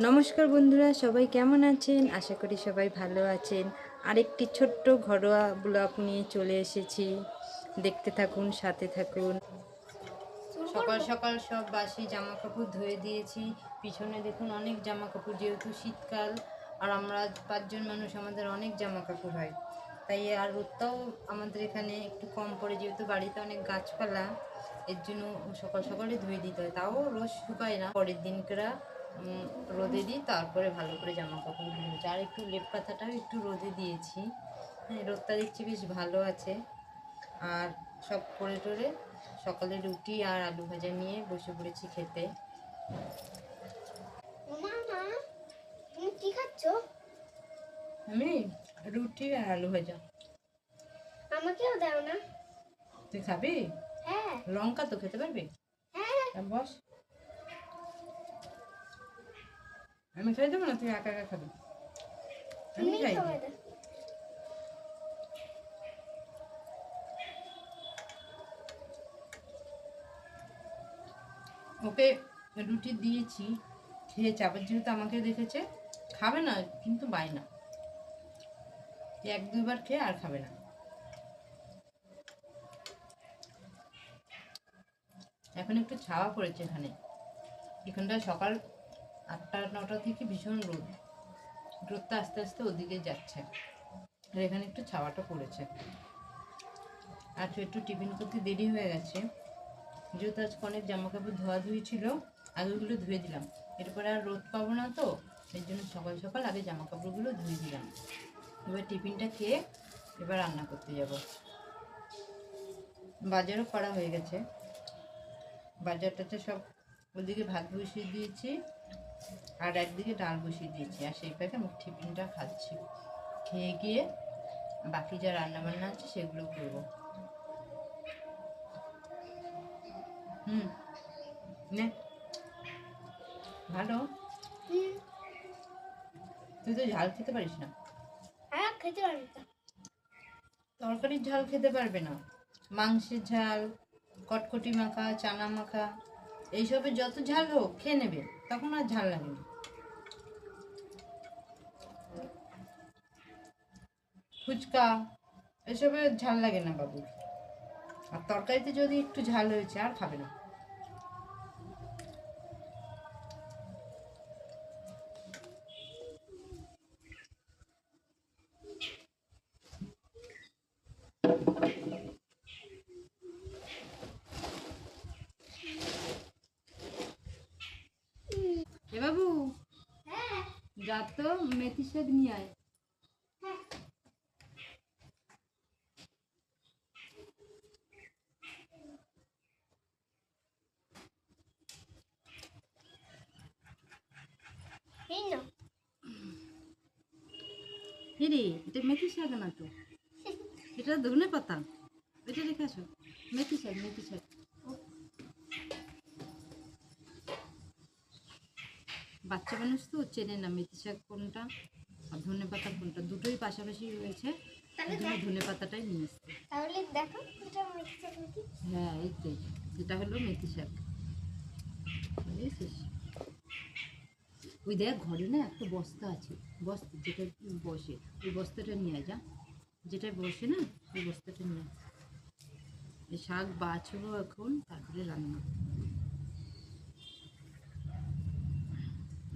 নমস্কার বন্ধুরা, সবাই কেমন আছেন? আশা করি সবাই ভালো আছেন। আরেকটি ছোট্ট ঘরোয়া ব্লগ নিয়ে চলে এসেছি। দেখতে থাকুন, সাথে থাকুন। সকাল সকাল সব বাসি জামা কাপড় ধুয়ে দিয়েছি। পিছনে দেখুন অনেক জামা কাপড়, যেহেতু শীতকাল আর আমরা 5 জন মানুষ, আমাদের অনেক জামা কাপড় হয়। তাই আর রোদটাও আমাদের এখানে একটু কম পড়ে, যেহেতু বাড়িতে অনেক গাছপালা, এর জন্য সকাল সকালে ধুয়ে দিতে হয়। তাও রোজ শুকায় না, পরের দিনকরা রোদে দিই, তারপরে ভালো করে জামা কাপড় ধুয়েছি। আর একটু লেপ কাঁথাটাও একটু রোদে দিয়েছি। হ্যাঁ, রোদটা দেখছি বেশ ভালো আছে। আর সব করে টোরে সকালে রুটি আর আলু ভাজা নিয়ে বসে পড়েছি খেতে। তুমি কি খাচ্ছ? আমি রুটি আর আলু ভাজা। আমাকেও দাও না। তুই খাবি? হ্যাঁ। লঙ্কা তো খেতে পারবি? হ্যাঁ। বস, আমি খাই দেবো না, তুই একা একা খাবি? আমি তুমি খাই খাবে দিই। না। ওকে রুটি দিয়েছি, খেয়েছে। আবার যেহেতু আমাকে দেখেছে, খাবে না কিন্তু বায়না, 1-2 বার খেয়ে আর খাবে না। এখন একটু ছাওয়া পড়েছে এখানে। এখানটায় সকাল 8টা-9টা থেকে ভীষণ রোদ। রোদটা আস্তে আস্তে ওদিকে যাচ্ছে, আর এখানে একটু ছাওয়াটা পড়েছে। আজ একটু টিফিন করতে দেরি হয়ে গেছে, যেহেতু আজকে অনেক জামা কাপড় ধোয়াধুয়ি ছিল, আগে ওগুলো ধুয়ে দিলাম। এরপরে আর রোদ পাবো না তো, এর জন্য সকাল সকাল আগে জামা কাপড়গুলো ধুয়ে দিলাম। এবার টিফিনটা খেয়ে এবার রান্না করতে যাব। বাজারও করা হয়ে গেছে, বাজারটাতে সব ওদিকে ভাত বসিয়ে দিয়েছি, আর একদিকে ডাল বসিয়ে দিয়েছি। আর সেই পাকে আমি টিফিনটা খাচ্ছি। খেয়ে গিয়ে বাকি যা রান্না বান্না আছে সেগুলো করবো। নে, ভালো। তুই তো ঝাল খেতে পারিস না। আর খেতে পারবি না। তরকারির ঝাল খেতে পারবে না, মাংসের ঝাল, কটকটি মাখা, চানা মাখা, এইসবের যত ঝাল হোক খেয়ে নেবে, তখন আর ঝাল লাগে না। ফুচকা, এসবের ঝাল লাগে না বাবু। আর তরকারিতে যদি একটু ঝাল হয়েছে আর খাবে না। এ বাবু, হ্যাঁ। যা তো মেথি শাক নিয়ে আয়। এই না। রে, এটা মেথি শাক না তো, এটা ধনে পাতা। এটা রেখে আসো। মেথি শাক, মেথি শাক। বাচ্চা মানুষ তো চেনে না মেথি শাক কোনটা আর ধনে পাতা কোনটা, দুটোই পাশাপাশি রয়েছে। ধনে পাতাটাই নিয়ে আসতে। তাহলে দেখো এটা মিক্সার নাকি? হ্যাঁ, এই তো, এটা হলো মেথি শাক, বুঝেছিস? ওই দেখ, ঘরে না একটা বস্তা আছে, বস্তা যেটা বসে, ওই বস্তাটা নিয়ে আয় যা। যেটা বসে না, ওই বস্তাটা নিয়ে আয়। এই শাক বাছবো এখন, তারপরে রান্না।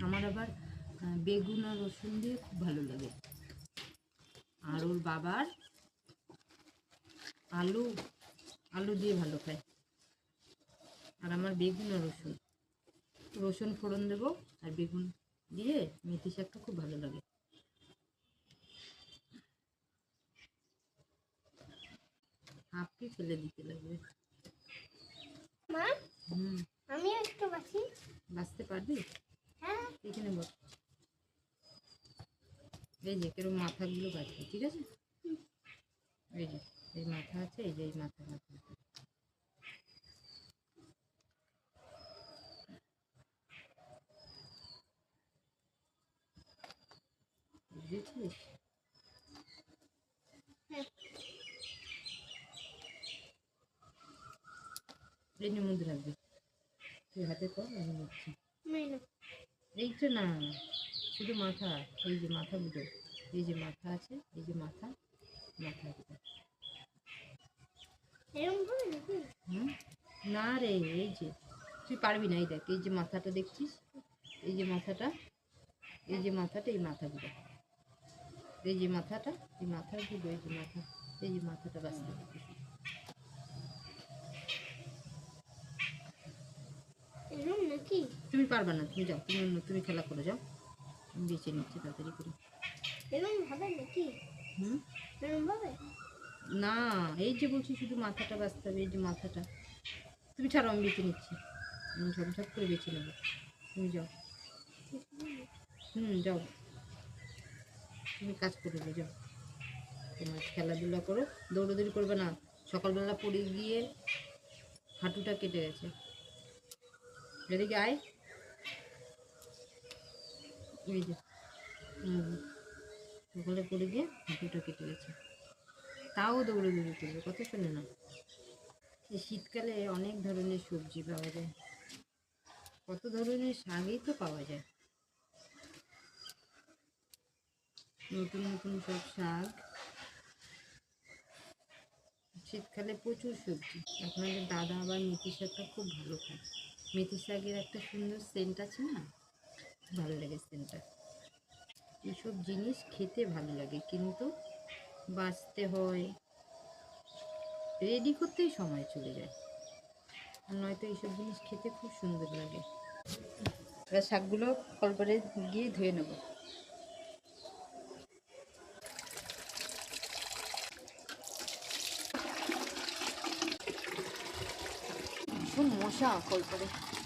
আমার আবার বেগুন আর রসুন দিয়ে খুব ভালো লাগে। আর ওর বাবার আলু, আলু দিয়ে ভালো খায়। আর আমার বেগুন আর রসুন, রসুন ফোড়ন দেবো আর বেগুন দিয়ে মেথি শাকটা খুব ভালো লাগে। হাফকে ফেলে দিতে লাগবে। মা, হুম, আমিও একটু বাঁচি। বাঁচতে পারবি? হ্যাঁ। এখানে বস। এই যে কেরম মাথাগুলো বাঁচবে, ঠিক আছে? এই যে এই মাথা আছে, এই যে এই মাথা মাথা, বুঝেছিস? হ্যাঁ। এই নিয়ে মধ্যে রাখবি, তুই হাতে কর, আমি নিচ্ছি। এই না। এইটা না, শুধু মাথা। এই যে মাথাগুলো, এই যে মাথা আছে, এই যে মাথা, মাথাগুলো। এরকম হবে নাকি? হুম, না রে, এই যে তুই পারবি না। এই দেখ, এই যে মাথাটা দেখছিস, এই যে মাথাটা, এই যে মাথাটা, এই মাথাগুলো, এই যে মাথাটা, এই মাথাগুলো, এই যে মাথা, এই যে মাথাটা বাঁচতে হবে। এরকম নাকি? তুমি পারবা না, তুমি যাও, তুমি খেলা করে যাও। আমি বেছে নিচ্ছি তাড়াতাড়ি করে। এরকম হবে নাকি? হুম, এরকম হবে? না, এই যে বলছি শুধু মাথাটা বাঁচতে হবে, এই যে মাথাটা। তুমি ছাড়ো, আমি বেছে নিচ্ছি। আমি ঝপঝপ করে বেছে নেবো। তুমি যাও। যাও, তুমি কাজ করে নে, যাও। তোমার খেলাধুলা করো, দৌড়াদৌড়ি করবে না। সকালবেলা পড়ে গিয়ে হাঁটুটা কেটে গেছে। এদিকে আয়। এই যে সকালে পড়ে গিয়ে হাঁটুটা কেটে গেছে, তাও দৌড়াদৌড়ি করবে, কথা শোনে না। এই শীতকালে অনেক ধরনের সবজি পাওয়া যায়, কত ধরনের শাকই তো পাওয়া যায়, নতুন নতুন সব শাক। শীতকালে প্রচুর সবজি। আপনাদের দাদা আবার মেথি শাকটা খুব ভালো খায়। মেথি শাকের একটা সুন্দর সেন্ট আছে না, ভালো লাগে সেন্টটা। এইসব জিনিস খেতে ভালো লাগে, কিন্তু বাঁচতে হয়, রেডি করতেই সময় চলে যায়। আর নয়তো এইসব জিনিস খেতে খুব সুন্দর লাগে। এবার শাকগুলো কল করে গিয়ে ধুয়ে নেব। ভীষণ মশা কল করে।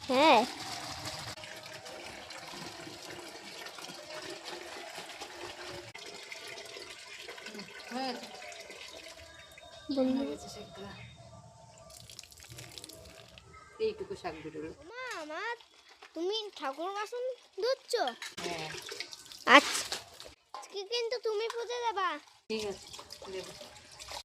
হ্যাঁ। হ্যাঁ, বন্ধু, শাকগুলো এইটুকু শাক বেরোলো। মা আমার, তুমি ঠাকুর বাসন ধুচ্ছো? হ্যাঁ, আচ্ছা, আজকে কিন্তু তুমি পুজো দেবা। ঠিক আছে, দেবো।